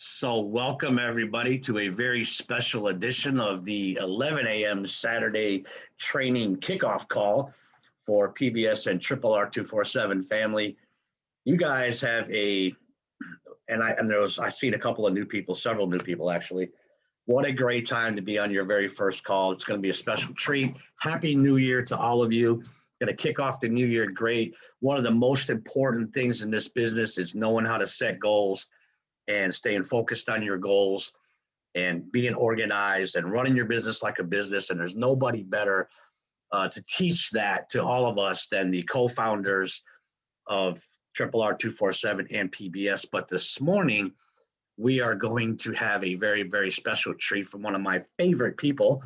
So welcome everybody to a very special edition of the 11 a.m. Saturday training kickoff call for PBS and Triple R 247 family. You guys have I've seen a couple of new people, several new people actually. What a great time to be on your very first call. It's going to be a special treat. Happy New Year to all of you. Going to kick off the new year great. One of the most important things in this business is knowing how to set goals and staying focused on your goals and being organized and running your business like a business. And there's nobody better to teach that to all of us than the co-founders of Triple R 247 and PBS. But this morning, we are going to have a very, very special treat from one of my favorite people.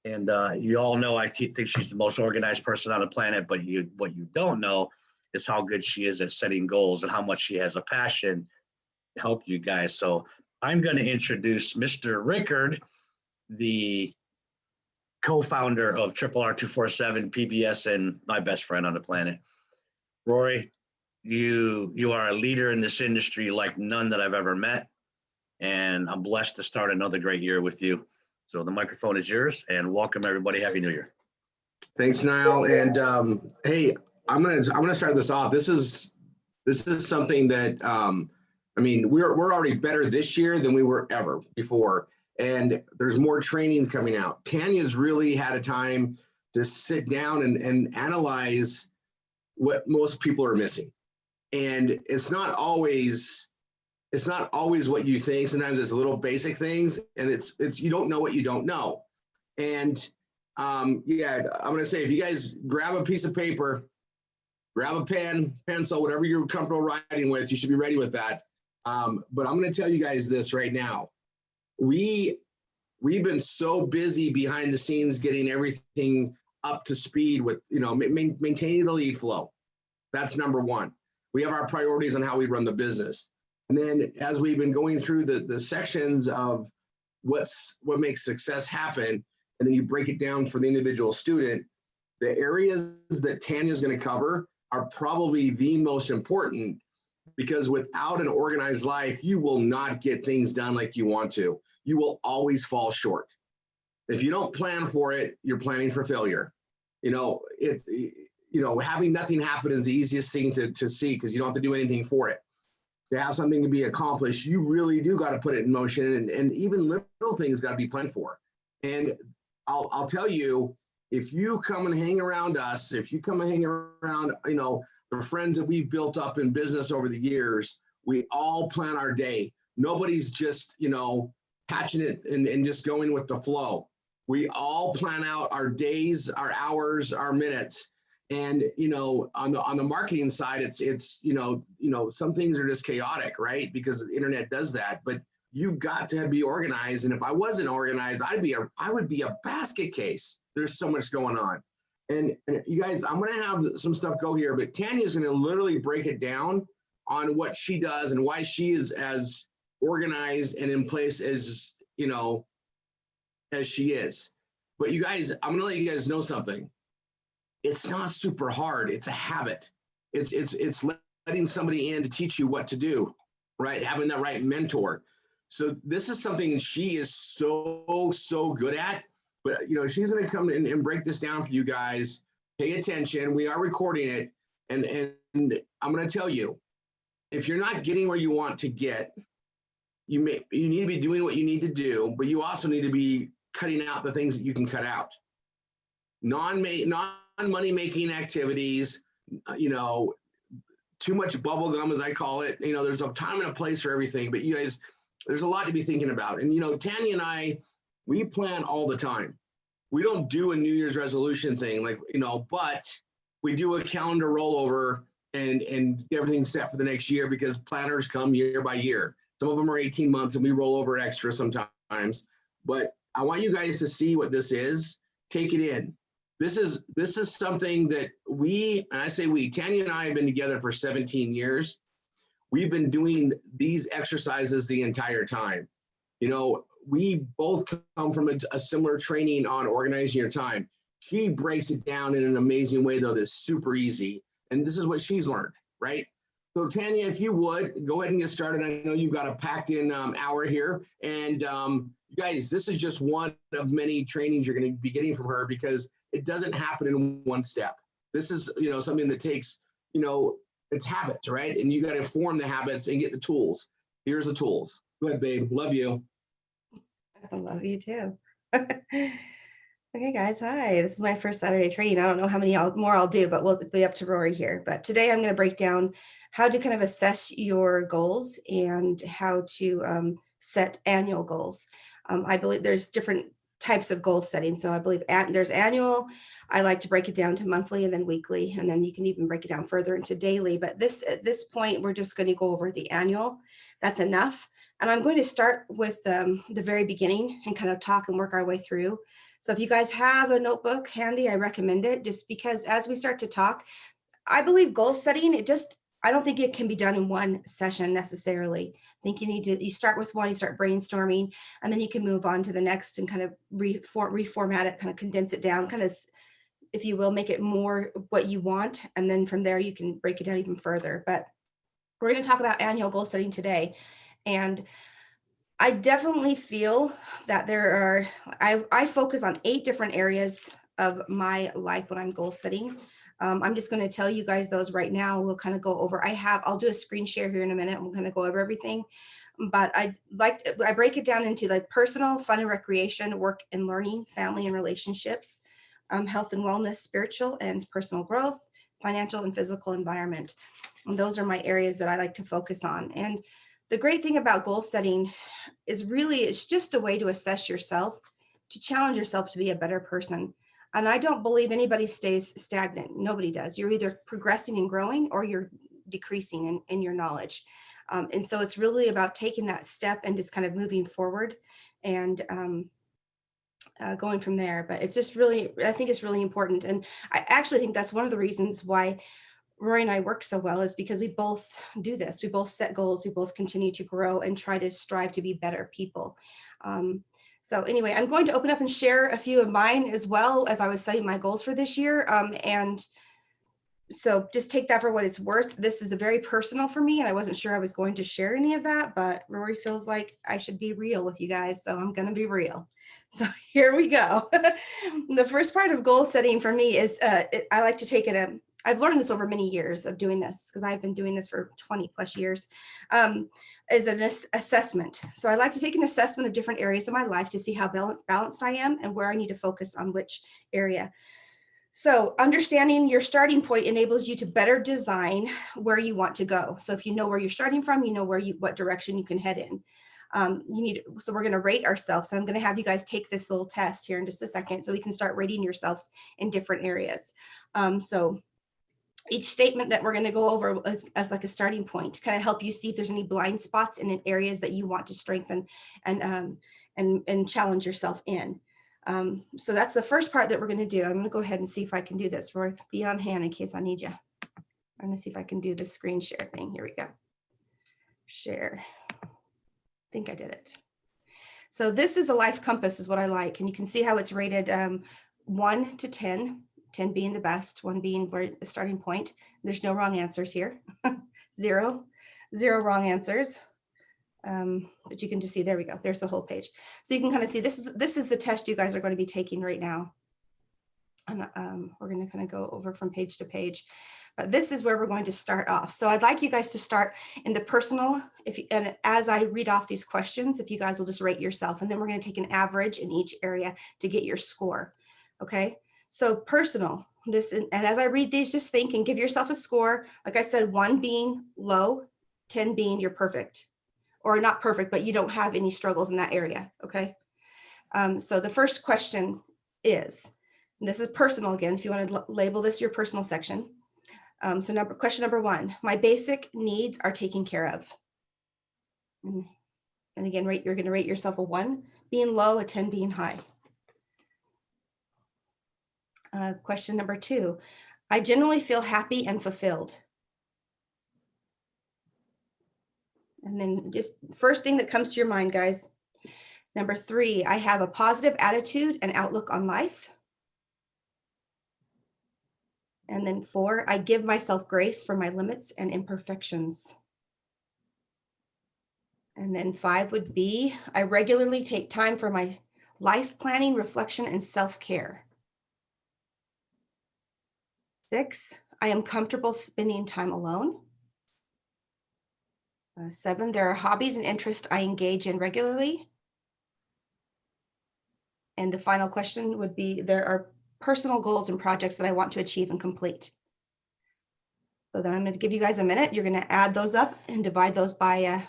And you all know I think she's the most organized person on the planet, but what you don't know is how good she is at setting goals and how much she has a passion to help you guys. So I'm going to introduce Mr. Ricord, the co-founder of Triple R 247, PBS, and my best friend on the planet. Rory, you are a leader in this industry like none that I've ever met, and I'm blessed to start another great year with you. So the microphone is yours, and welcome everybody. Happy New Year. Thanks, Niall. And hey, I'm gonna start this off. This is something that we're already better this year than we were ever before, and there's more training coming out. Tanya's really had a time to sit down and analyze what most people are missing, and it's not always what you think. Sometimes it's little basic things, and it's you don't know what you don't know. And yeah, I'm gonna say, if you guys grab a piece of paper, grab a pen, pencil, whatever you're comfortable writing with, you should be ready with that. But I'm gonna tell you guys this right now. We've been so busy behind the scenes getting everything up to speed with, maintaining the lead flow. That's number one. We have our priorities on how we run the business. And then as we've been going through the sections of what makes success happen, and then you break it down for the individual student, the areas that Tanya's going to cover are probably the most important, because without an organized life, you will not get things done like you want to. You will always fall short. If you don't plan for it, you're planning for failure. Having nothing happen is the easiest thing to see, because you don't have to do anything for it. To have something to be accomplished, you really do got to put it in motion, and even little things got to be planned for. And I'll tell you, if you come and hang around us, if you come and hang around, the friends that we've built up in business over the years, we all plan our day. Nobody's just, patching it and just going with the flow. We all plan out our days, our hours, our minutes. And, on the marketing side, it's some things are just chaotic, right? Because the internet does that, but you've got to be organized. And if I wasn't organized, I would be a basket case. There's so much going on. And you guys, I'm going to have some stuff go here, but Tanya's going to literally break it down on what she does and why she is as organized and in place as she is. But you guys, I'm going to let you guys know something. It's not super hard. It's a habit. It's letting somebody in to teach you what to do, right? Having that right mentor. So this is something she is so good at. But she's going to come in and break this down for you guys. Pay attention. We are recording it, and I'm going to tell you, if you're not getting where you want to get, you need to be doing what you need to do, but you also need to be cutting out the things that you can cut out. Non-money making activities, too much bubble gum, as I call it. There's a time and a place for everything, but you guys, there's a lot to be thinking about. And Tanya and I, we plan all the time. We don't do a New Year's resolution thing, but we do a calendar rollover and get everything set for the next year, because planners come year by year. Some of them are 18 months, and we roll over extra sometimes. But I want you guys to see what this is. Take it in. This is something that Tanya and I have been together for 17 years. We've been doing these exercises the entire time. We both come from a similar training on organizing your time. She breaks it down in an amazing way, though, that's super easy. And this is what she's learned, right? So Tanya, if you would, go ahead and get started. I know you've got a packed in hour here. And you guys, this is just one of many trainings you're going to be getting from her, because it doesn't happen in one step. This is, something that takes, it's habits, right? And you got to form the habits and get the tools. Here's the tools. Go ahead, babe. Love you. I love you too. Okay, guys. Hi. This is my first Saturday training. I don't know how many more I'll do, but we'll be up to Rory here. But today I'm going to break down how to kind of assess your goals and how to set annual goals. I believe there's different types of goal setting. So I believe there's annual. I like to break it down to monthly and then weekly, and then you can even break it down further into daily. But at this point, we're just going to go over the annual. That's enough. And I'm going to start with the very beginning and kind of talk and work our way through. So if you guys have a notebook handy, I recommend it, just because as we start to talk, I believe goal setting, I don't think it can be done in one session necessarily. I think you start with one, you start brainstorming, and then you can move on to the next and kind of reformat it, kind of condense it down, kind of, if you will, make it more what you want. And then from there, you can break it down even further. But we're going to talk about annual goal setting today. And I definitely feel that I focus on 8 different areas of my life when I'm goal setting. I'm just going to tell you guys those right now. We'll kind of go over, I'll do a screen share here in a minute. We're going to go over everything, but I break it down into like personal, fun and recreation, work and learning, family and relationships, health and wellness, spiritual and personal growth, financial and physical environment. And those are my areas that I like to focus on. And the great thing about goal setting is really, it's just a way to assess yourself, to challenge yourself to be a better person. And I don't believe anybody stays stagnant. Nobody does. You're either progressing and growing, or you're decreasing in your knowledge. And so it's really about taking that step and just kind of moving forward and going from there. But it's just really, I think it's really important. And I actually think that's one of the reasons why Rory and I work so well, is because we both do this. We both set goals. We both continue to grow and try to strive to be better people. So anyway, I'm going to open up and share a few of mine as well, as I was setting my goals for this year. And so just take that for what it's worth. This is a very personal for me, and I wasn't sure I was going to share any of that, but Rory feels like I should be real with you guys. So I'm going to be real. So here we go. The first part of goal setting for me is I like to take it I've learned this over many years of doing this, because I've been doing this for 20 plus years, is an assessment. So I like to take an assessment of different areas of my life to see how balanced I am and where I need to focus on which area. So understanding your starting point enables you to better design where you want to go. So if you know where you're starting from, you know what direction you can head in. So we're going to rate ourselves. So I'm going to have you guys take this little test here in just a second, so we can start rating yourselves in different areas. So each statement that we're going to go over as like a starting point to kind of help you see if there's any blind spots in areas that you want to strengthen and challenge yourself in. So that's the first part that we're going to do. I'm going to go ahead and see if I can do this. Rory, be on hand in case I need you. I'm going to see if I can do the screen share thing. Here we go. Share. I think I did it. So this is a life compass is what I like. And you can see how it's rated 1 to 10. 10 being the best, 1 being where the starting point. There's no wrong answers here. Zero wrong answers. But you can just see, there we go. There's the whole page. So you can kind of see this is the test you guys are going to be taking right now. And we're going to kind of go over from page to page. But this is where we're going to start off. So I'd like you guys to start in the personal, and as I read off these questions, if you guys will just rate yourself, and then we're going to take an average in each area to get your score. Okay. So personal, and as I read these, just think and give yourself a score. Like I said, 1 being low, 10 being you're perfect, or not perfect, but you don't have any struggles in that area. Okay. So the first question is, and this is personal again, if you want to label this your personal section. So question number 1, my basic needs are taken care of. And again, you're going to rate yourself a 1 being low, a 10 being high. Question number 2, I generally feel happy and fulfilled. And then just first thing that comes to your mind, guys. Number 3, I have a positive attitude and outlook on life. And then 4, I give myself grace for my limits and imperfections. And then 5 would be, I regularly take time for my life planning, reflection, and self-care. 6, I am comfortable spending time alone. 7, there are hobbies and interests I engage in regularly. And the final question would be, there are personal goals and projects that I want to achieve and complete. So then I'm going to give you guys a minute. You're going to add those up and divide those by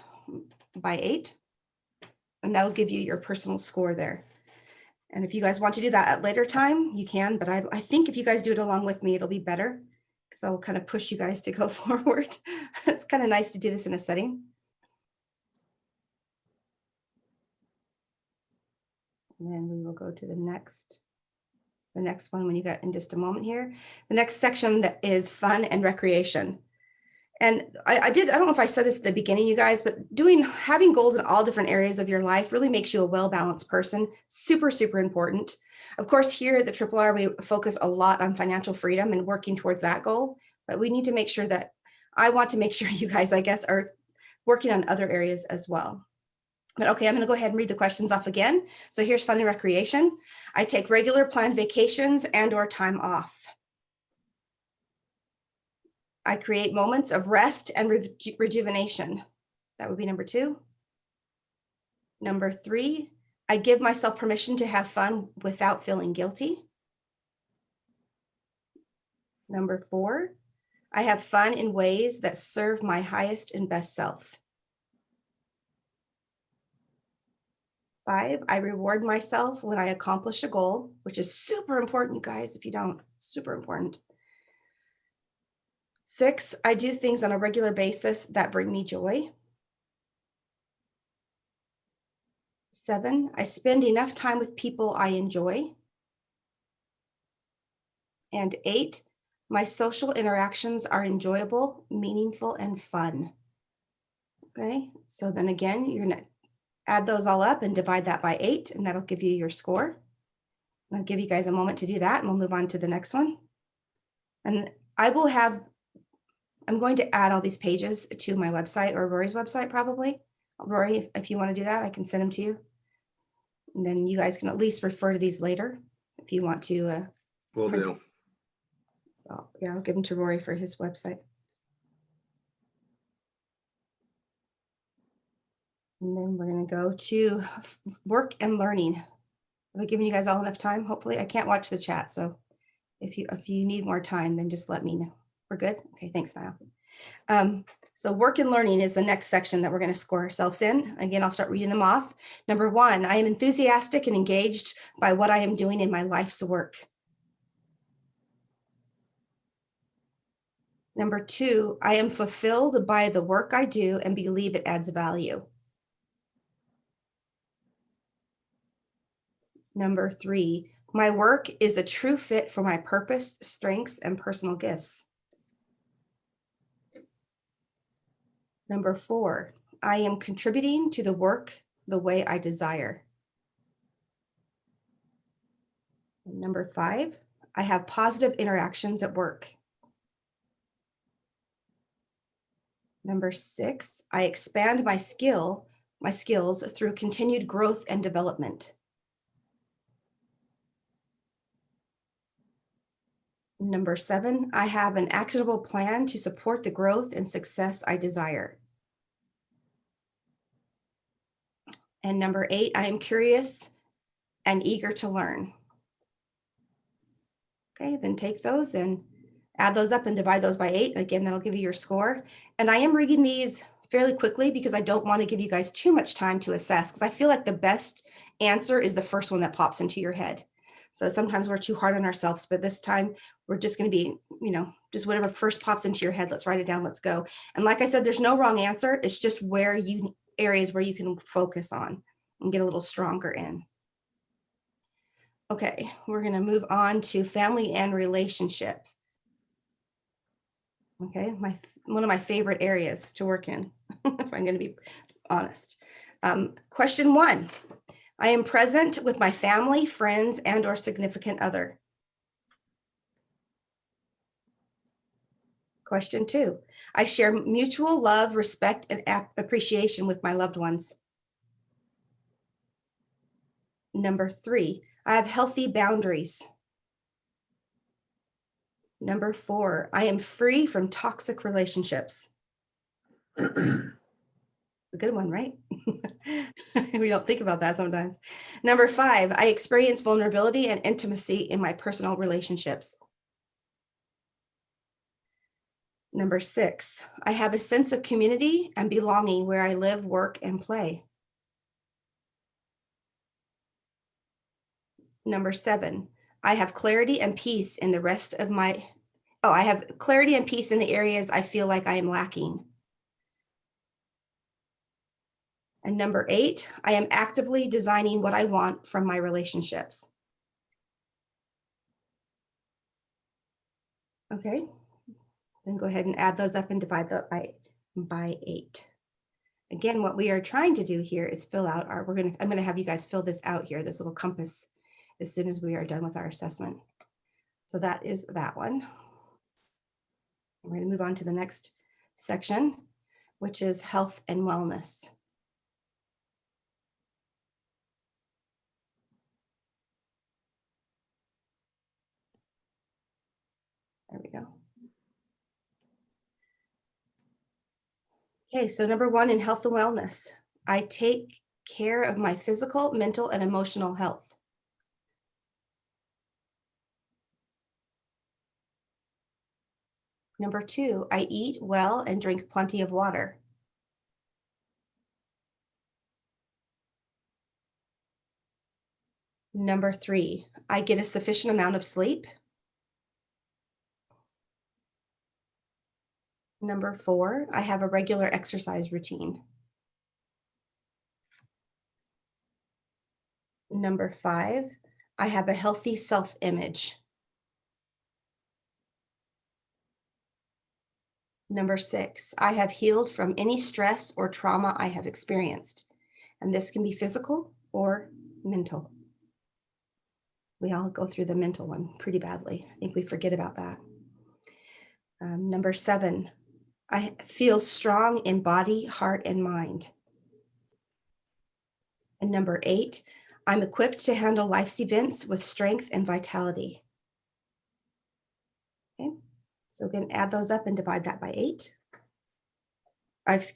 8. And that'll give you your personal score there. And if you guys want to do that at later time, you can, but I think if you guys do it along with me, it'll be better because I will kind of push you guys to go forward. It's kind of nice to do this in a setting. And then we will go to the next one when you get in just a moment here. The next section that is fun and recreation. And I don't know if I said this at the beginning, you guys, but having goals in all different areas of your life really makes you a well-balanced person. Super, super important. Of course, here at the Triple R, we focus a lot on financial freedom and working towards that goal, but we need to make sure that I want to make sure you guys, I guess, are working on other areas as well. But okay, I'm going to go ahead and read the questions off again. So here's fun and recreation. I take regular planned vacations and/or time off. I create moments of rest and rejuvenation. That would be number 2. Number 3, I give myself permission to have fun without feeling guilty. Number 4, I have fun in ways that serve my highest and best self. 5, I reward myself when I accomplish a goal, which is super important, guys. If you don't, super important. 6, I do things on a regular basis that bring me joy. 7, I spend enough time with people I enjoy. And 8, my social interactions are enjoyable, meaningful, and fun. Okay, so then again, you're going to add those all up and divide that by 8, and that'll give you your score. I'll give you guys a moment to do that, and we'll move on to the next one. And I'm going to add all these pages to my website or Rory's website probably. Rory, if you want to do that, I can send them to you. And then you guys can at least refer to these later if you want to. Will do. So yeah, I'll give them to Rory for his website. And then we're going to go to work and learning. Have I given you guys all enough time? Hopefully, I can't watch the chat. So if you need more time, then just let me know. We're good? Okay, thanks, Niall. So work and learning is the next section that we're going to score ourselves in. Again, I'll start reading them off. Number 1, I am enthusiastic and engaged by what I am doing in my life's work. Number 2, I am fulfilled by the work I do and believe it adds value. Number 3, my work is a true fit for my purpose, strengths, and personal gifts. Number 4, I am contributing to the work the way I desire. And number 5, I have positive interactions at work. Number 6, I expand my skills through continued growth and development. Number 7, I have an actionable plan to support the growth and success I desire. And number 8, I am curious and eager to learn. Okay, then take those and add those up and divide those by 8. Again, that'll give you your score. And I am reading these fairly quickly because I don't want to give you guys too much time to assess, because I feel like the best answer is the first one that pops into your head. So sometimes we're too hard on ourselves, but this time we're just going to be, just whatever first pops into your head, let's write it down, let's go. And like I said, there's no wrong answer. It's just areas where you can focus on and get a little stronger in. Okay, we're going to move on to family and relationships. Okay, one of my favorite areas to work in, if I'm going to be honest. Question 1, I am present with my family, friends, and/or significant other. Question 2, I share mutual love, respect, and appreciation with my loved ones. Number 3, I have healthy boundaries. Number 4, I am free from toxic relationships. A good one, right? We don't think about that sometimes. Number 5, I experience vulnerability and intimacy in my personal relationships. Number 6, I have a sense of community and belonging where I live, work, and play. Number 7, I have clarity and peace in the rest of my, I have clarity and peace in the areas I feel like I am lacking. And number 8, I am actively designing what I want from my relationships. Okay, then go ahead and add those up and divide that by 8. Again, what we are trying to do here is fill out our, I'm gonna have you guys fill this out here, this little compass, as soon as we are done with our assessment. So that is that one. We're gonna move on to the next section, which is health and wellness. There we go. Okay, so number 1 in health and wellness, I take care of my physical, mental, and emotional health. Number 2, I eat well and drink plenty of water. Number 3, I get a sufficient amount of sleep. Number 4, I have a regular exercise routine. Number 5, I have a healthy self-image. Number 6, I have healed from any stress or trauma I have experienced. And this can be physical or mental. We all go through the mental one pretty badly. I think we forget about that. Number 7, I feel strong in body, heart, and mind. And number 8, I'm equipped to handle life's events with strength and vitality. Okay, so again, add those up and divide that by 8.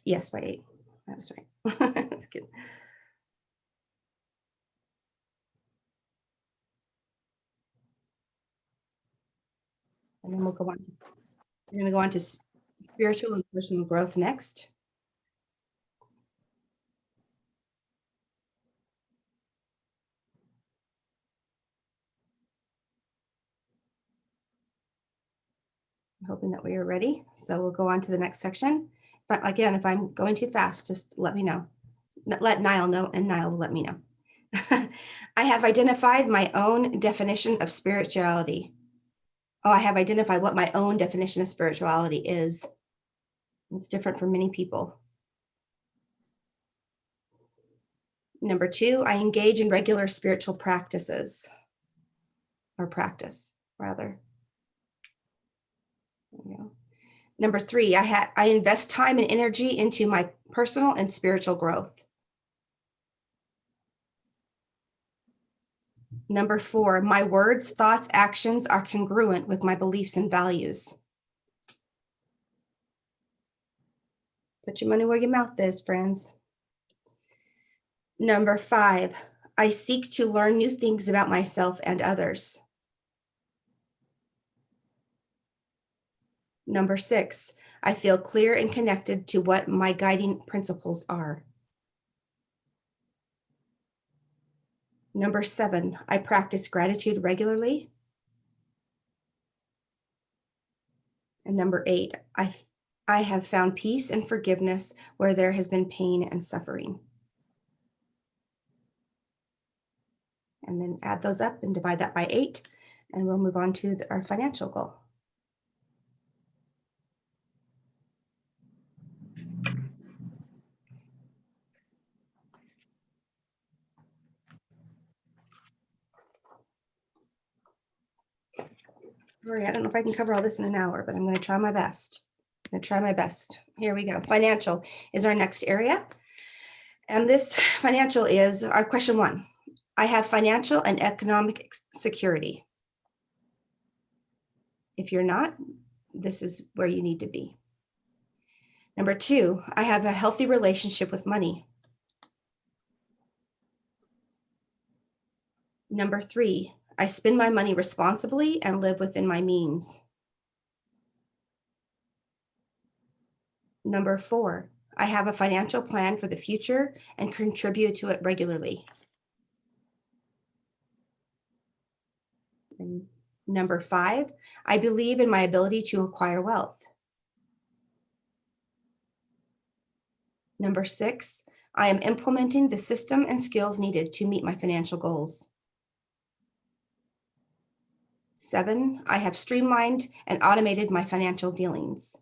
Yes, by 8. That was right. That's good. And then we'll go on. We're going to go on to spiritual and personal growth next. I'm hoping that we are ready. So we'll go on to the next section. But again, if I'm going too fast, just let me know. Let Niall know, and Niall will let me know. I have identified my own definition of spirituality. Oh, I have identified what my own definition of spirituality is. It's different for many people. Number 2, I engage in regular spiritual practices, or practice, rather. There we go. Number 3, I invest time and energy into my personal and spiritual growth. Number 4, my words, thoughts, actions are congruent with my beliefs and values. Put your money where your mouth is, friends. Number 5, I seek to learn new things about myself and others. Number 6, I feel clear and connected to what my guiding principles are. Number 7, I practice gratitude regularly. And number 8, I have found peace and forgiveness where there has been pain and suffering. And then add those up and divide that by 8, and we'll move on to our financial goal. Rory, I don't know if I can cover all this in an hour, but I'm going to try my best. I'm going to try my best. Here we go. Financial is our next area. And this financial is our question 1. I have financial and economic security. If you're not, this is where you need to be. Number 2, I have a healthy relationship with money. Number 3, I spend my money responsibly and live within my means. Number 4, I have a financial plan for the future and contribute to it regularly. And number 5, I believe in my ability to acquire wealth. Number 6, I am implementing the system and skills needed to meet my financial goals. 7, I have streamlined and automated my financial dealings.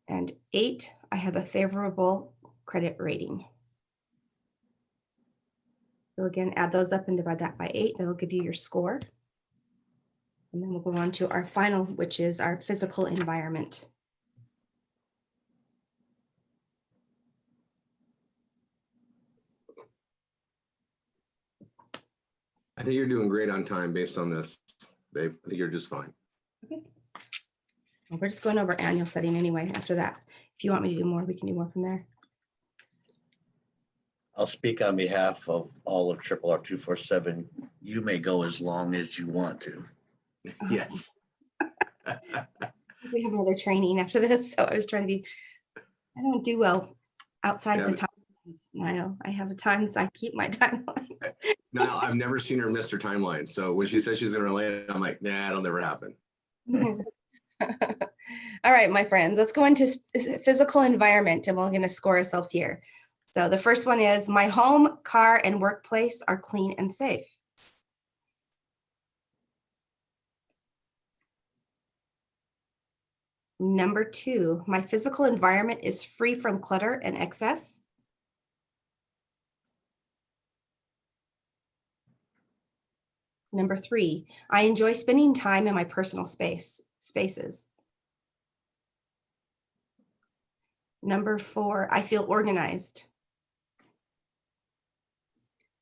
And 8, I have a favorable credit rating. So again, add those up and divide that by 8. That'll give you your score. And then we'll go on to our final, which is our physical environment. I think you're doing great on time based on this, babe. I think you're just fine. Okay. Well, we're just going over annual setting anyway after that. If you want me to do more, we can do more from there. I'll speak on behalf of all of Triple R 247. You may go as long as you want to. Yes. We have another training after this, so I was trying to be, I don't do well outside the timelines, Niall. I have times I keep my timelines. Niall, I've never seen her miss her timeline. So when she says she's going to relate, I'm like, nah, it'll never happen. All right, my friends, let's go into physical environment and we're going to score ourselves here. So the first one is my home, car, and workplace are clean and safe. Number 2, my physical environment is free from clutter and excess. Number 3, I enjoy spending time in my personal spaces. Number 4, I feel organized.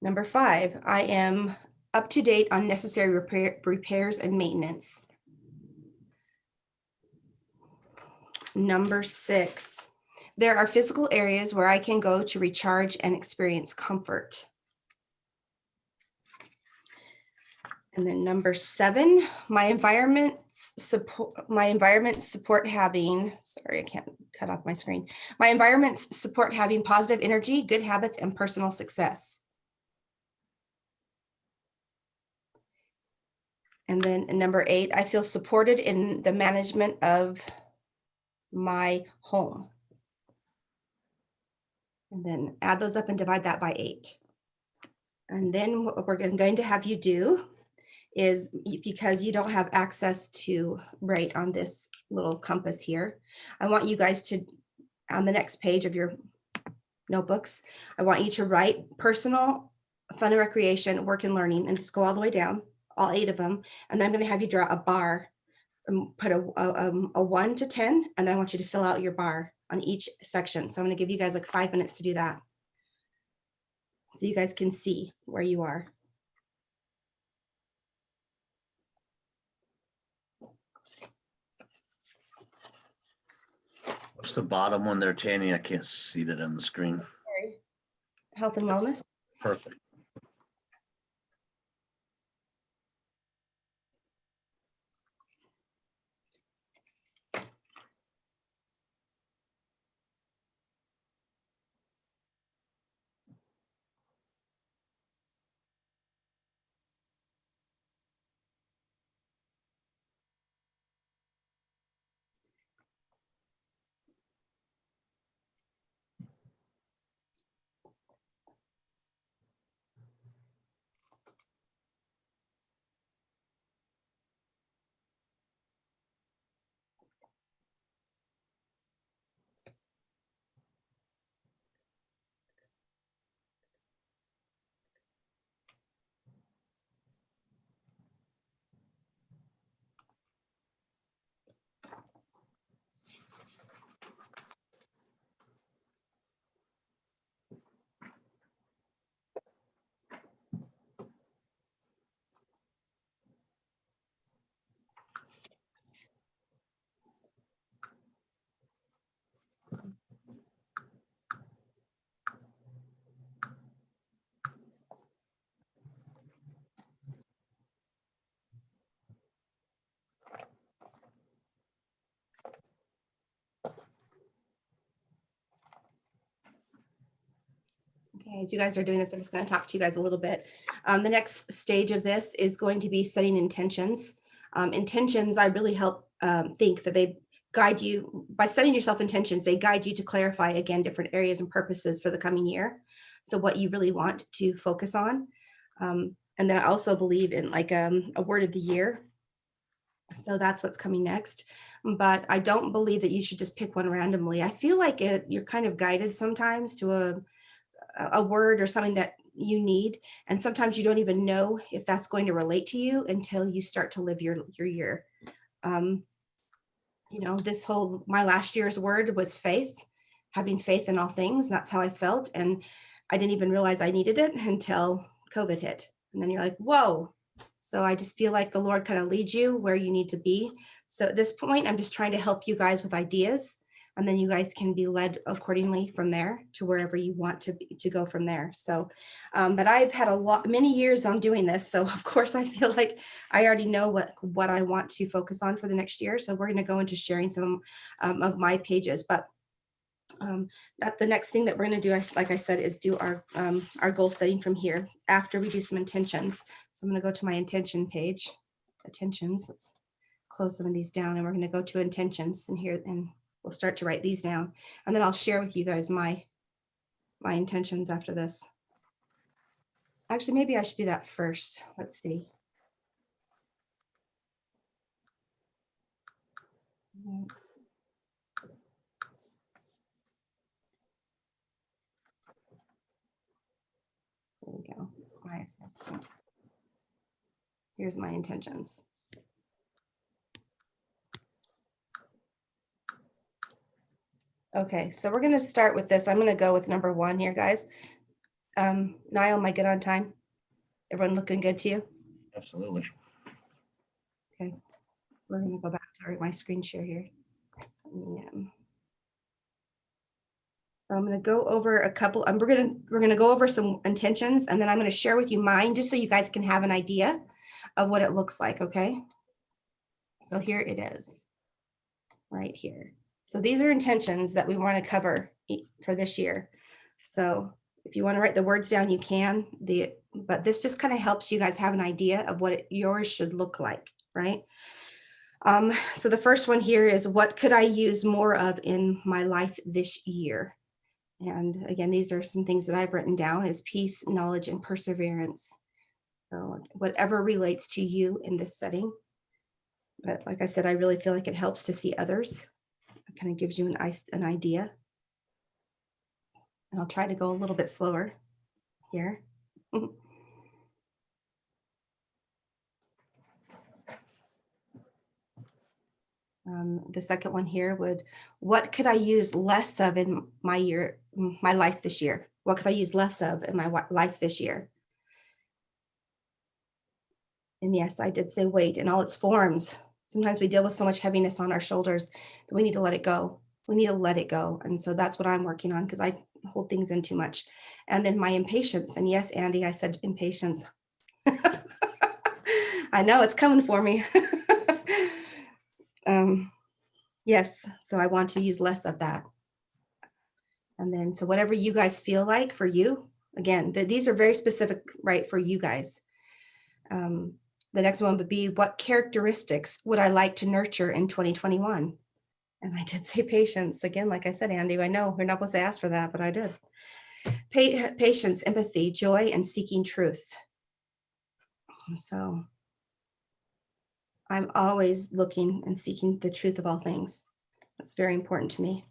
Number 5, I am up to date on necessary repairs and maintenance. Number 6, there are physical areas where I can go to recharge and experience comfort. And then number 7, my environments support having, sorry, I can't cut off my screen. My environments support having positive energy, good habits, and personal success. And then number 8, I feel supported in the management of my home. And then add those up and divide that by 8. And then what we're going to have you do is, because you don't have access to write on this little compass here, I want you guys to, on the next page of your notebooks, I want you to write personal, fun and recreation, work and learning, and just go all the way down, all 8 of them. And then I'm going to have you draw a bar and put a 1 to 10, and then I want you to fill out your bar on each section. So I'm going to give you guys like 5 minutes to do that, so you guys can see where you are. What's the bottom one there, Tanya? I can't see that on the screen. Health and wellness. Perfect. Okay, as you guys are doing this, I'm just going to talk to you guys a little bit. The next stage of this is going to be setting intentions. Intentions, I really help think that they guide you by setting yourself intentions. They guide you to clarify, again, different areas and purposes for the coming year. So what you really want to focus on. And then I also believe in like a word of the year. So that's what's coming next. But I don't believe that you should just pick one randomly. I feel like you're kind of guided sometimes to a word or something that you need. And sometimes you don't even know if that's going to relate to you until you start to live your year. You know, my last year's word was faith, having faith in all things. That's how I felt. And I didn't even realize I needed it until COVID hit. And then you're like, whoa. So I just feel like the Lord kind of leads you where you need to be. So at this point, I'm just trying to help you guys with ideas. And then you guys can be led accordingly from there to wherever you want to go from there. So, but I've had many years on doing this. So of course I feel like I already know what I want to focus on for the next year. So we're going to go into sharing some of my pages, but that the next thing that we're going to do, like I said, is do our goal setting from here after we do some intentions. So I'm going to go to my intention page, intentions. Let's close some of these down, and we're going to go to intentions in here, and we'll start to write these down, and then I'll share with you guys my intentions after this. Actually, maybe I should do that first. Let's see. There we go. My assessment. Here's my intentions. Okay, so we're going to start with this. I'm going to go with number 1 here, guys. Niall, am I good on time? Everyone looking good to you? Absolutely. Okay, we're going to go back to my screen share here. Yeah. I'm going to go over a couple. We're going to go over some intentions, and then I'm going to share with you mine just so you guys can have an idea of what it looks like. Okay. So here it is, right here. So these are intentions that we want to cover for this year. So if you want to write the words down, you can. But this just kind of helps you guys have an idea of what yours should look like, right? So the first one here is, what could I use more of in my life this year? And again, these are some things that I've written down: is peace, knowledge, and perseverance. So whatever relates to you in this setting. But like I said, I really feel like it helps to see others. It kind of gives you an idea. And I'll try to go a little bit slower here. The second one here what could I use less of in my life this year? What could I use less of in my life this year? And yes, I did say weight in all its forms. Sometimes we deal with so much heaviness on our shoulders that we need to let it go. We need to let it go. And so that's what I'm working on, because I hold things in too much. And then my impatience. And yes, Andy, I said impatience. I know it's coming for me. Yes, so I want to use less of that. And then, so whatever you guys feel like for you, again, these are very specific, right, for you guys. The next one would be, what characteristics would I like to nurture in 2021? And I did say patience. Again, like I said, Andy, I know we're not supposed to ask for that, but I did. Patience, empathy, joy, and seeking truth. So I'm always looking and seeking the truth of all things. That's very important to me.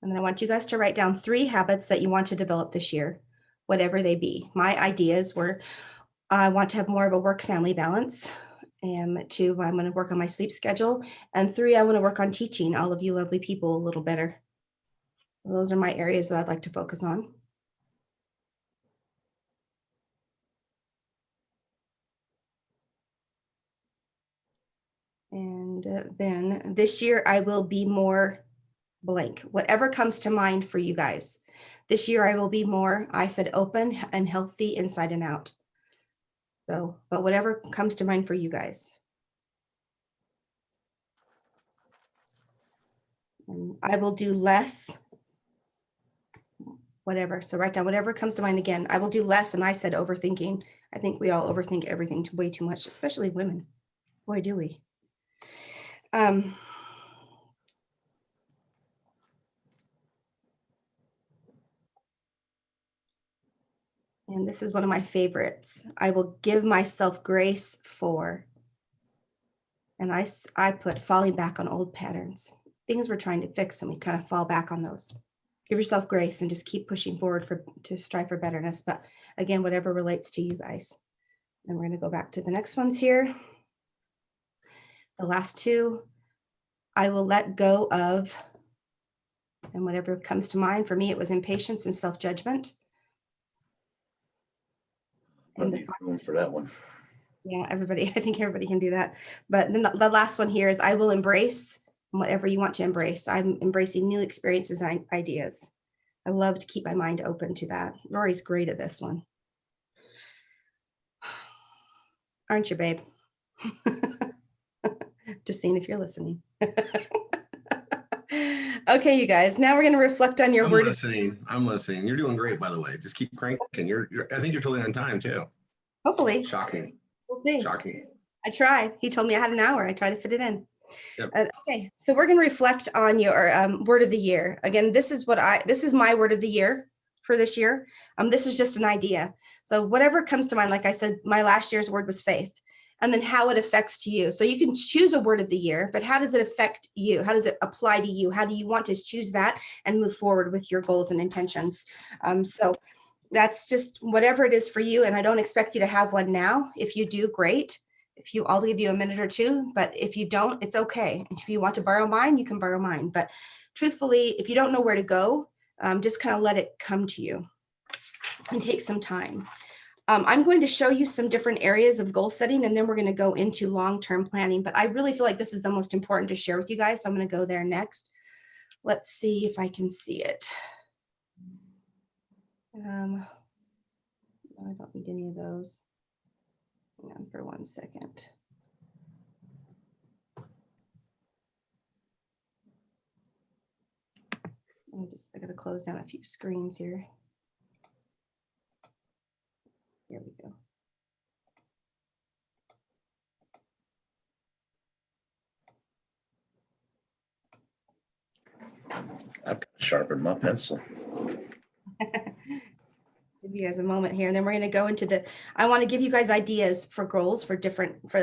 And then I want you guys to write down 3 habits that you want to develop this year, whatever they be. My ideas were, I want to have more of a work-family balance. And 2, I'm going to work on my sleep schedule. And 3, I want to work on teaching all of you lovely people a little better. Those are my areas that I'd like to focus on. And then this year I will be more blank, whatever comes to mind for you guys. This year I will be more, I said, open and healthy inside and out. So, but whatever comes to mind for you guys. I will do less, whatever. So write down whatever comes to mind again. I will do less. And I said overthinking. I think we all overthink everything way too much, especially women. Boy, do we. And this is one of my favorites. I will give myself grace for, and I put falling back on old patterns, things we're trying to fix, and we kind of fall back on those. Give yourself grace and just keep pushing forward to strive for betterness. But again, whatever relates to you guys. And we're going to go back to the next ones here. The last two, I will let go of, and whatever comes to mind. For me, it was impatience and self-judgment. And Need room for that one. Yeah, everybody, I think everybody can do that. But then the last one here is I will embrace whatever you want to embrace. I'm embracing new experiences and ideas. I love to keep my mind open to that. Rory's great at this one. Aren't you, babe? Just seeing if you're listening. Okay, you guys, now we're going to reflect on your word. I'm listening. You're doing great, by the way. Just keep cranking. I think you're totally on time too. Hopefully. Shocking. We'll see. Shocking. I tried. He told me I had an hour. I tried to fit it in. Yep. Okay, so we're going to reflect on your word of the year. Again, this is my word of the year for this year. This is just an idea. So whatever comes to mind, like I said, my last year's word was faith, and then how it affects to you. So you can choose a word of the year, but how does it affect you? How does it apply to you? How do you want to choose that and move forward with your goals and intentions? So that's just whatever it is for you. And I don't expect you to have one now. If you do, great. I'll give you a minute or two, but if you don't, it's okay. If you want to borrow mine, you can borrow mine. But truthfully, if you don't know where to go, just kind of let it come to you and take some time. I'm going to show you some different areas of goal setting, and then we're going to go into long-term planning. But I really feel like this is the most important to share with you guys. So I'm going to go there next. Let's see if I can see it. No, I don't need any of those. Hang on for 1 second. I got to close down a few screens here. Here we go. I've got to sharpen my pencil. Give you guys a moment here, and then we're going to go into I want to give you guys ideas for goals for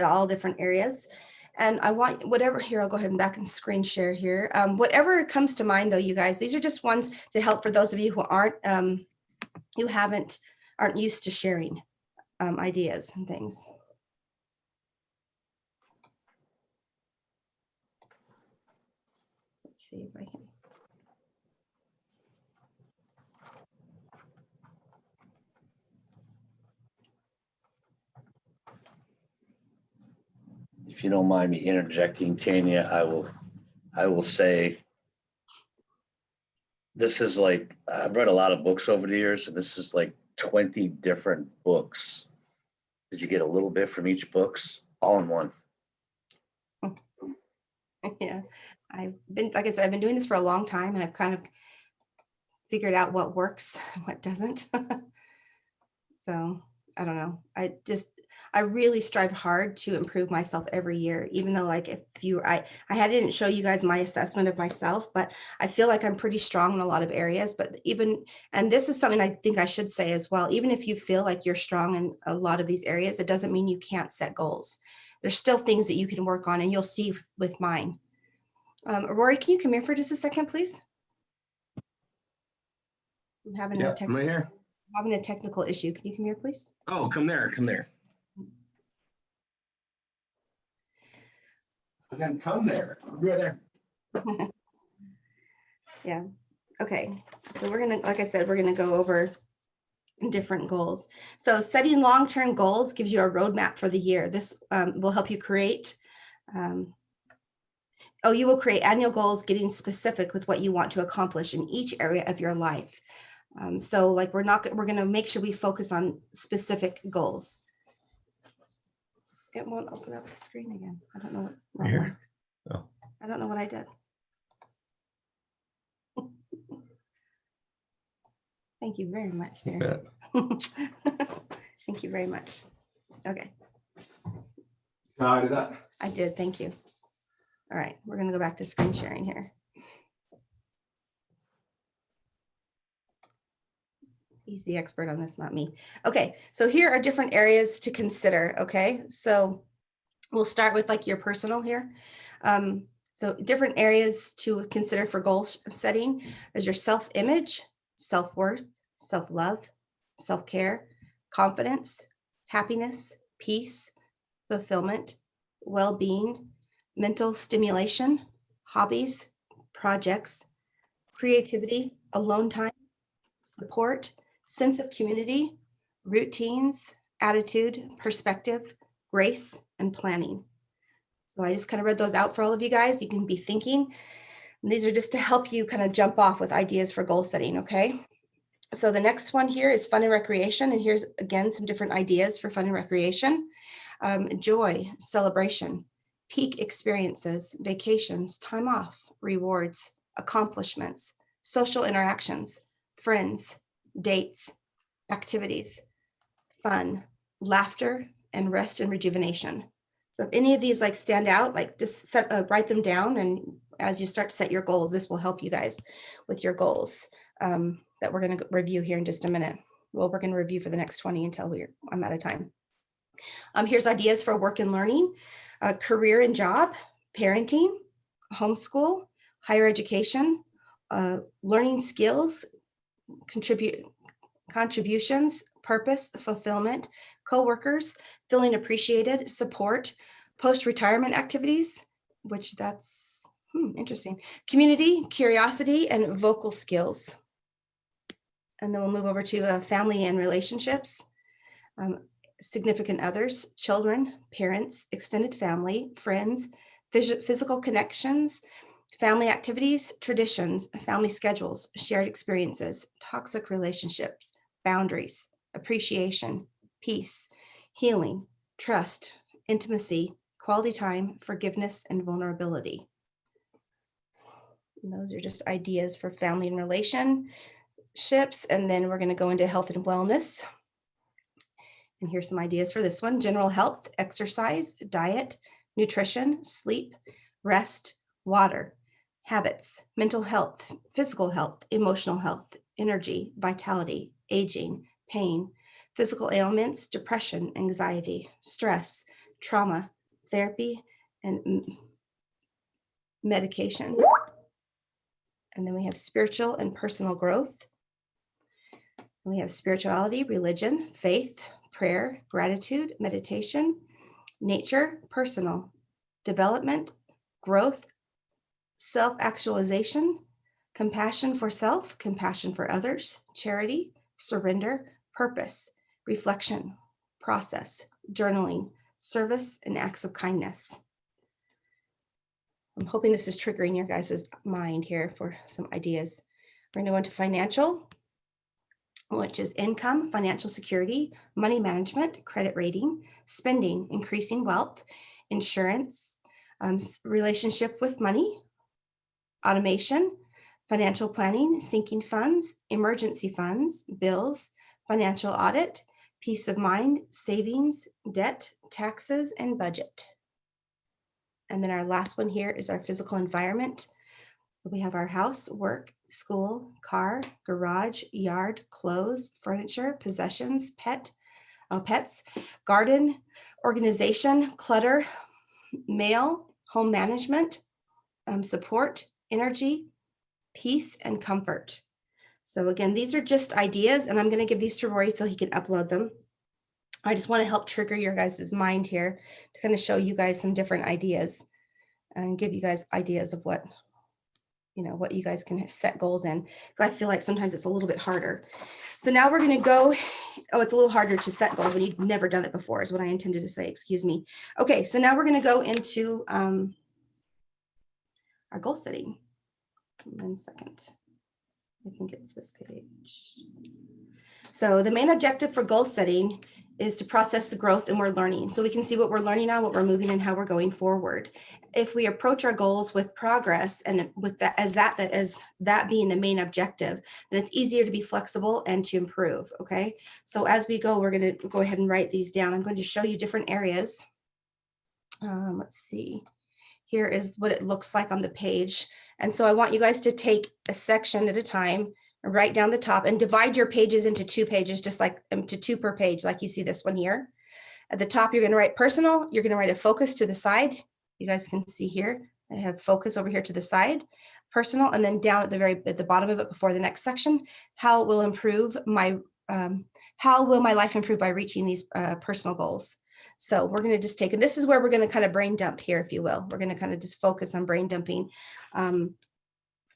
all different areas. And I want whatever here, I'll go ahead and back and screen share here. Whatever comes to mind though, you guys, these are just ones to help for those of you who aren't used to sharing ideas and things. Let's see if I can. If you don't mind me interjecting, Tanya, I will say this is like, I've read a lot of books over the years, and this is like 20 different books, because you get a little bit from each books all in one. Yeah, like I said, I've been doing this for a long time, and I've kind of figured out what works and what doesn't. So I don't know. I really strive hard to improve myself every year, even though like I didn't show you guys my assessment of myself, but I feel like I'm pretty strong in a lot of areas. But and this is something I think I should say as well, even if you feel like you're strong in a lot of these areas, it doesn't mean you can't set goals. There's still things that you can work on, and you'll see with mine. Rory, can you come here for just a second, please? I'm having I'm right here. having a technical issue. Can you come here, please? Oh, come there. Come there. Come there. I'll be right there. Yeah. Okay. So we're going to, like I said, we're going to go over different goals. So setting long-term goals gives you a roadmap for the year. This will help you create. You will create annual goals, getting specific with what you want to accomplish in each area of your life. So like we're going to make sure we focus on specific goals. It won't open up the screen again. I don't know what. Here. Oh. I don't know what I did. Thank you very much, dear. Yeah. Thank you very much. Okay, How I did that? I did. Thank you. All right, we're going to go back to screen sharing here. He's the expert on this, not me. Okay, so here are different areas to consider. Okay, so we'll start with like your personal here. So different areas to consider for goal setting is your self-image, self-worth, self-love, self-care, confidence, happiness, peace, fulfillment, well-being, mental stimulation, hobbies, projects, creativity, alone time, support, sense of community, routines, attitude, perspective, grace, and planning. So I just kind of read those out for all of you guys. You can be thinking. And these are just to help you kind of jump off with ideas for goal setting, okay? So the next one here is fun and recreation. And here's, again, some different ideas for fun and recreation. Joy, celebration, peak experiences, vacations, time off, rewards, accomplishments, social interactions, friends, dates, activities, fun, laughter, and rest and rejuvenation. So if any of these like stand out, like just write them down. And as you start to set your goals, this will help you guys with your goals that we're going to review here in just a minute. Well, we're going to review for the next 20 until I'm out of time. Here's ideas for work and learning, career and job, parenting, homeschool, higher education, learning skills, contributions, purpose, fulfillment, co-workers, feeling appreciated, support, post-retirement activities, which that's interesting, community, curiosity, and vocal skills. And then we'll move over to family and relationships, significant others, children, parents, extended family, friends, physical connections, family activities, traditions, family schedules, shared experiences, toxic relationships, boundaries, appreciation, peace, healing, trust, intimacy, quality time, forgiveness, and vulnerability. And those are just ideas for family and relationships. And then we're going to go into health and wellness. And here's some ideas for this one: general health, exercise, diet, nutrition, sleep, rest, water, habits, mental health, physical health, emotional health, energy, vitality, aging, pain, physical ailments, depression, anxiety, stress, trauma, therapy, and medication. And then we have spiritual and personal growth. And we have spirituality, religion, faith, prayer, gratitude, meditation, nature, personal, development, growth, self-actualization, compassion for self, compassion for others, charity, surrender, purpose, reflection, process, journaling, service, and acts of kindness. I'm hoping this is triggering your guys' mind here for some ideas. We're going to go into financial, which is income, financial security, money management, credit rating, spending, increasing wealth, insurance, relationship with money, automation, financial planning, sinking funds, emergency funds, bills, financial audit, peace of mind, savings, debt, taxes, and budget. And then our last one here is our physical environment. We have our house, work, school, car, garage, yard, clothes, furniture, possessions, pets, garden, organization, clutter, mail, home management, support, energy, peace, and comfort. So again, these are just ideas, and I'm going to give these to Rory so he can upload them. I just want to help trigger your guys' mind here to kind of show you guys some different ideas and give you guys ideas of what you guys can set goals in. I feel like sometimes it's a little bit harder. So now we're going to go, it's a little harder to set goals when you've never done it before is what I intended to say, excuse me. Okay, so now we're going to go into our goal setting. 1 second. I think it's this page. So the main objective for goal setting is to process the growth and we're learning. So we can see what we're learning now, what we're moving, and how we're going forward. If we approach our goals with progress and with that as that being the main objective, then it's easier to be flexible and to improve. Okay. So as we go, we're going to go ahead and write these down. I'm going to show you different areas. Let's see. Here is what it looks like on the page. And so I want you guys to take a section at a time, write down the top, and divide your pages into 2 pages, just like to 2 per page, like you see this one here. At the top, you're going to write personal. You're going to write a focus to the side. You guys can see here, I have focus over here to the side, personal, and then down at the bottom of it before the next section, how will my life improve by reaching these personal goals? So we're going to just take, and this is where we're going to kind of brain dump here, if you will. We're going to kind of just focus on brain dumping. And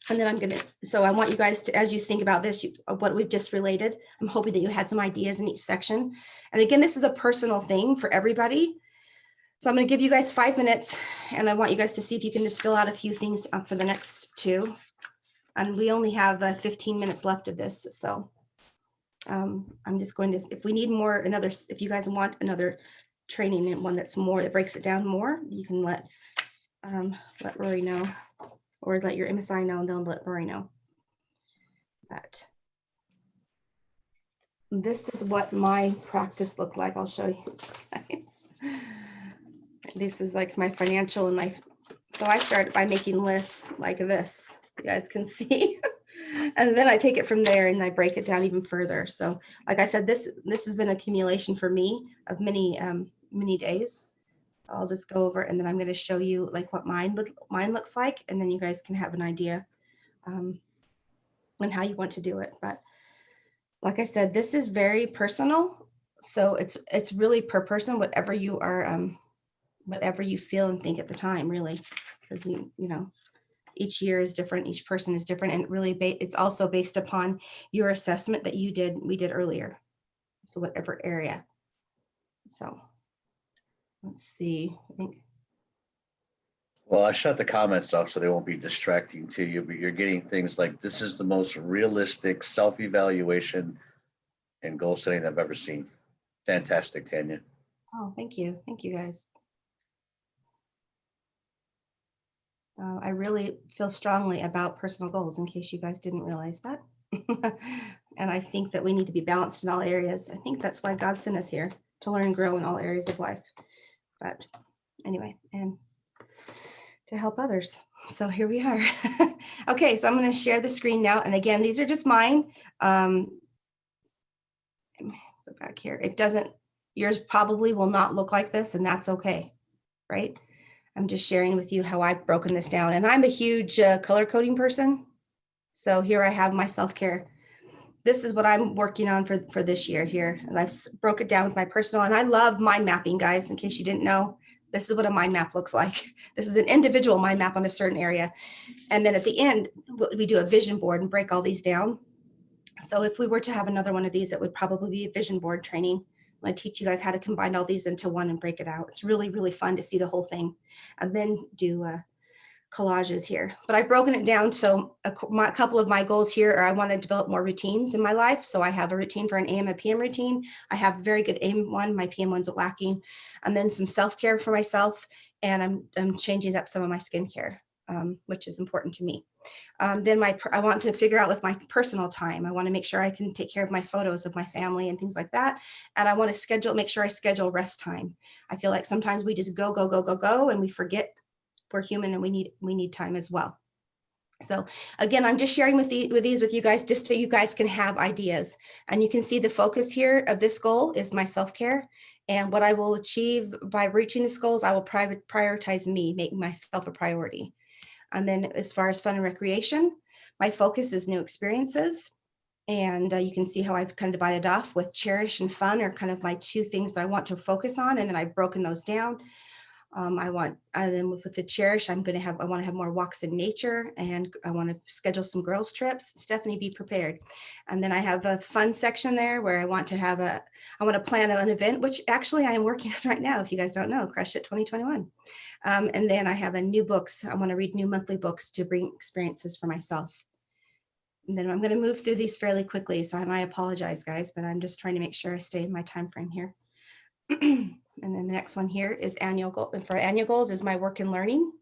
then so I want you guys to, as you think about this, what we've just related, I'm hoping that you had some ideas in each section. And again, this is a personal thing for everybody. So I'm going to give you guys 5 minutes, and I want you guys to see if you can just fill out a few things for the next 2. And we only have 15 minutes left of this. So I'm just going to, if we need more, if you guys want another training and one that's more, that breaks it down more, you can let Rory know, or let your MSI know, and they'll let Rory know. But this is what my practice looked like. I'll show you guys. This is like my financial and my, so I started by making lists like this, you guys can see. And then I take it from there and I break it down even further. So like I said, this has been accumulation for me of many days. I'll just go over, and then I'm going to show you like what mine looks like, and then you guys can have an idea on how you want to do it. But like I said, this is very personal, so it's really per person, whatever you are, whatever you feel and think at the time, really, because you know each year is different, each person is different, and really it's also based upon your assessment that we did earlier. So whatever area. So let's see, I think. Well, I shut the comments off so they won't be distracting to you, but you're getting things like, this is the most realistic self-evaluation and goal setting I've ever seen. Fantastic, Tanya. Oh, thank you. Thank you, guys. I really feel strongly about personal goals, in case you guys didn't realize that. And I think that we need to be balanced in all areas. I think that's why God sent us here, to learn and grow in all areas of life. But anyway, and to help others. So here we are. Okay, so I'm going to share the screen now. And again, these are just mine. Go back here. Yours probably will not look like this, and that's okay, right? I'm just sharing with you how I've broken this down. And I'm a huge color coding person. So here I have my self-care. This is what I'm working on for this year here. And I've broke it down with my personal, and I love mind mapping, guys, in case you didn't know. This is what a mind map looks like. This is an individual mind map on a certain area. And then at the end, we do a vision board and break all these down. So if we were to have another one of these, it would probably be a vision board training. I teach you guys how to combine all these into one and break it out. It's really, really fun to see the whole thing, and then do collages here. But I've broken it down. So a couple of my goals here are, I want to develop more routines in my life. So I have a routine for an AM and PM routine. I have a very good AM one. My PM one's lacking. And then some self-care for myself. And I'm changing up some of my skincare, which is important to me. Then I want to figure out with my personal time. I want to make sure I can take care of my photos of my family and things like that. And I want to make sure I schedule rest time. I feel like sometimes we just go, and we forget we're human, and we need time as well. So again, I'm just sharing with these with you guys, just so you guys can have ideas. And you can see the focus here of this goal is my self-care. And what I will achieve by reaching this goal is I will prioritize me, making myself a priority. And then as far as fun and recreation, my focus is new experiences. And you can see how I've kind of divided off with cherish and fun are kind of my 2 things that I want to focus on. And then I've broken those down. Then with the cherish, I want to have more walks in nature, and I want to schedule some girls trips. Stephanie, be prepared. And then I have a fun section there where I want to plan an event, which actually I am working on right now. If you guys don't know, Crush It 2021. And then I have new books. I want to read new monthly books to bring experiences for myself. And then I'm going to move through these fairly quickly. And I apologize, guys, but I'm just trying to make sure I stay in my time frame here. And then the next one here is annual goal. And for annual goals is my work and learning.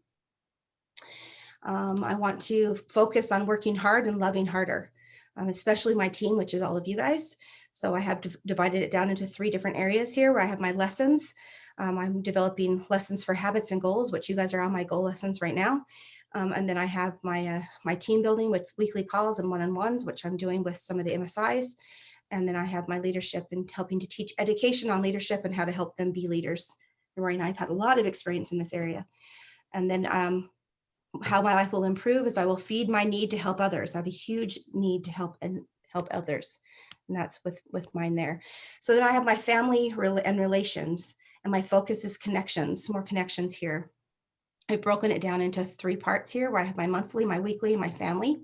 I want to focus on working hard and loving harder, especially my team, which is all of you guys. So I have divided it down into 3 different areas here where I have my lessons. I'm developing lessons for habits and goals, which you guys are on my goal lessons right now. And then I have my my team building with weekly calls and one-on-ones, which I'm doing with some of the MSIs. And then I have my leadership and helping to teach education on leadership and how to help them be leaders. And Rory and I have had a lot of experience in this area. And then how my life will improve is I will feed my need to help others. I have a huge need to help others. And that's with mine there. So then I have my family and relations, and my focus is connections, more connections here. I've broken it down into 3 parts here where I have my monthly, my weekly, and my family.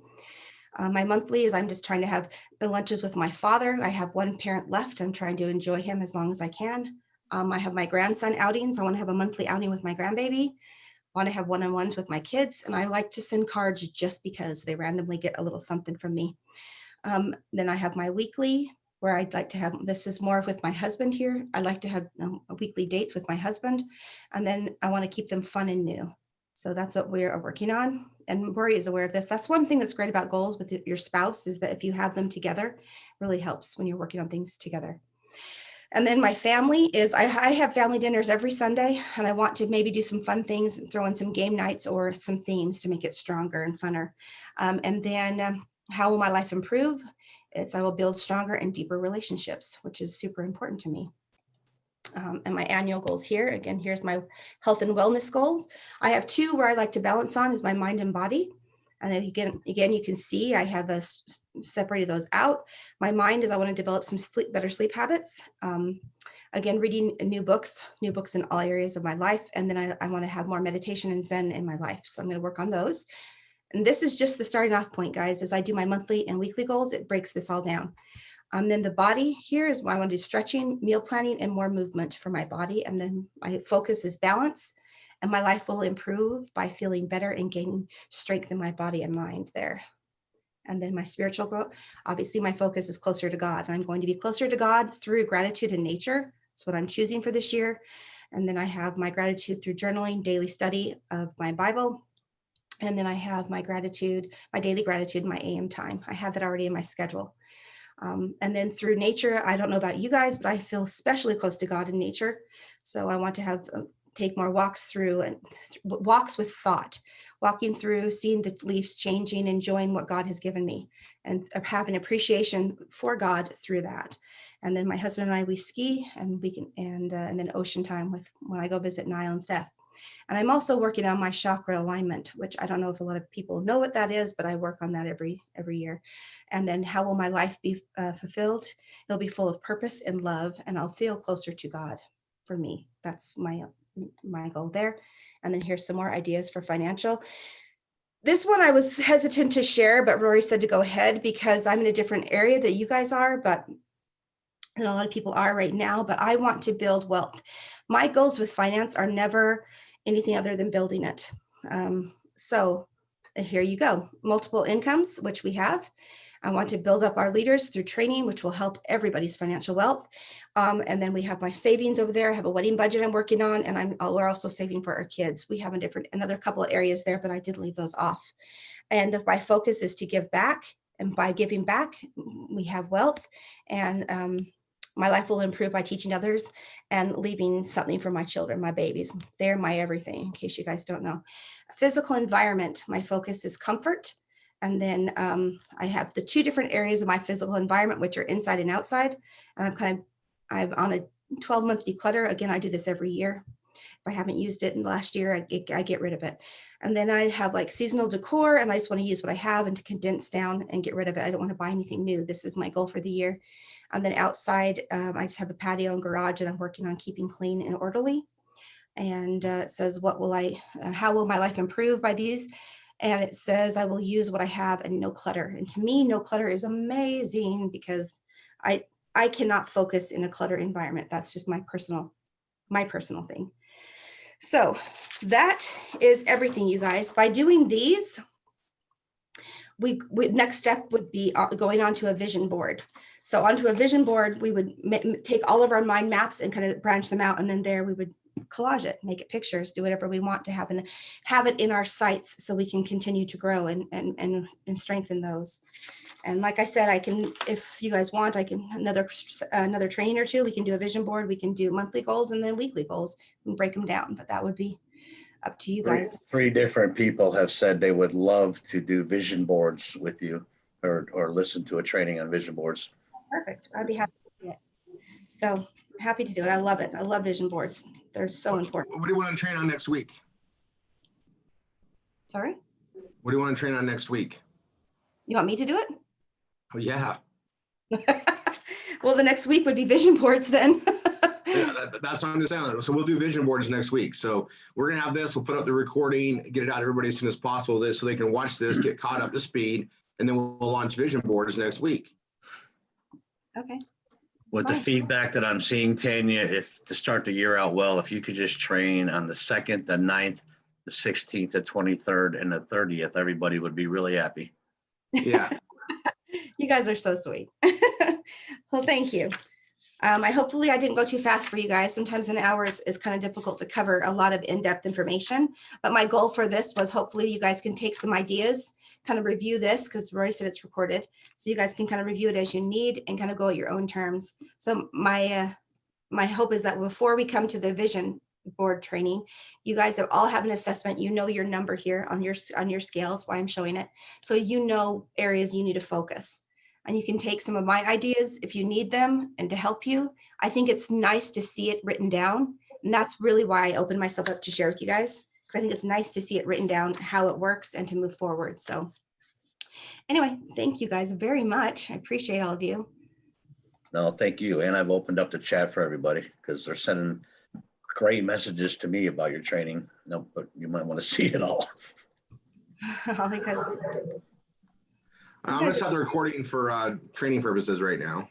My monthly is I'm just trying to have the lunches with my father. I have 1 parent left. I'm trying to enjoy him as long as I can. I have my grandson outings. I want to have a monthly outing with my grandbaby. I want to have one-on-ones with my kids. And I like to send cards just because they randomly get a little something from me. Then I have my weekly where I'd like to have, this is more with my husband here. I like to have weekly dates with my husband. And then I want to keep them fun and new. So that's what we are working on. And Rory is aware of this. That's one thing that's great about goals with your spouse is that if you have them together, it really helps when you're working on things together. And then my family is, I have family dinners every Sunday, and I want to maybe do some fun things and throw in some game nights or some themes to make it stronger and funner. And then how will my life improve? It's I will build stronger and deeper relationships, which is super important to me. And my annual goals here, again, here's my health and wellness goals. I have 2 where I like to balance on is my mind and body. And then again, you can see I have separated those out. My mind is I want to develop some better sleep habits. Again, reading new books in all areas of my life. And then I want to have more meditation and Zen in my life. So I'm going to work on those. And this is just the starting off point, guys. As I do my monthly and weekly goals, it breaks this all down. Then the body here is why I want to do stretching, meal planning, and more movement for my body. And then my focus is balance, and my life will improve by feeling better and gaining strength in my body and mind there. And then my spiritual growth, obviously my focus is closer to God. And I'm going to be closer to God through gratitude and nature. That's what I'm choosing for this year. And then I have my gratitude through journaling, daily study of my Bible. And then I have my gratitude, my daily gratitude, my AM time. I have that already in my schedule. And then through nature, I don't know about you guys, but I feel especially close to God in nature. So I want to have take more walks through and walks with thought, walking through, seeing the leaves changing, enjoying what God has given me, and have an appreciation for God through that. And then my husband and I, we ski, and we can, and then ocean time with when I go visit Niall and Steph. And I'm also working on my chakra alignment, which I don't know if a lot of people know what that is, but I work on that every year. And then how will my life be fulfilled? It'll be full of purpose and love, and I'll feel closer to God for me. That's my goal there. And then here's some more ideas for financial. This one I was hesitant to share, but Rory said to go ahead because I'm in a different area that you guys are, but and a lot of people are right now, but I want to build wealth. My goals with finance are never anything other than building it. So here you go. Multiple incomes, which we have. I want to build up our leaders through training, which will help everybody's financial wealth. And then we have my savings over there. I have a wedding budget I'm working on, and we're also saving for our kids. We have another couple of areas there, but I did leave those off. And my focus is to give back. And by giving back, we have wealth. And my life will improve by teaching others and leaving something for my children, my babies. They're my everything, in case you guys don't know. Physical environment, my focus is comfort. And then I have the 2 different areas of my physical environment, which are inside and outside. And I'm on a 12-month declutter. Again, I do this every year. If I haven't used it in the last year, I get rid of it. And then I have like seasonal decor, and I just want to use what I have and to condense down and get rid of it. I don't want to buy anything new. This is my goal for the year. And then outside, I just have a patio and garage, and I'm working on keeping clean and orderly. And it says, how will my life improve by these? And it says, I will use what I have and no clutter. And to me, no clutter is amazing because I cannot focus in a cluttered environment. That's just my personal thing. So that is everything, you guys. By doing these, we next step would be going on to a vision board. So onto a vision board, we would take all of our mind maps and kind of branch them out. And then there we would collage it, make it pictures, do whatever we want to have it in our sites so we can continue to grow and strengthen those. And like I said, I can, if you guys want, I can another training or two, we can do a vision board, we can do monthly goals and then weekly goals and break them down, but that would be up to you guys. Three different people have said they would love to do vision boards with you or listen to a training on vision boards. Perfect. I'd be happy to do it. So happy to do it. I love it. I love vision boards. They're so important. What do you want to train on next week? Sorry? What do you want to train on next week? You want me to do it? Oh, yeah. Well, the next week would be vision boards then. Yeah, that's what I'm just saying. So we'll do vision boards next week. So we're going to have this. We'll put up the recording, get it out to everybody as soon as possible so they can watch this, get caught up to speed, and then we'll launch vision boards next week. Okay. With the feedback that I'm seeing, Tanya, if to start the year out well, if you could just train on the 2nd, the 9th, the 16th, the 23rd, and the 30th, everybody would be really happy. Yeah. You guys are so sweet. Well, thank you. Hopefully I didn't go too fast for you guys. Sometimes an hour is kind of difficult to cover a lot of in-depth information, but my goal for this was hopefully you guys can take some ideas, kind of review this because Rory said it's recorded. So you guys can kind of review it as you need and kind of go at your own terms. So my hope is that before we come to the vision board training, you guys have all have an assessment. You know your number here on your scale. That's why I'm showing it. So you know areas you need to focus. And you can take some of my ideas if you need them and to help you. I think it's nice to see it written down. And that's really why I opened myself up to share with you guys. Because I think it's nice to see it written down, how it works and to move forward. So anyway, thank you guys very much. I appreciate all of you. No, thank you. And I've opened up the chat for everybody because they're sending great messages to me about your training. No, but you might want to see it all. I'm going to stop the recording for training purposes right now.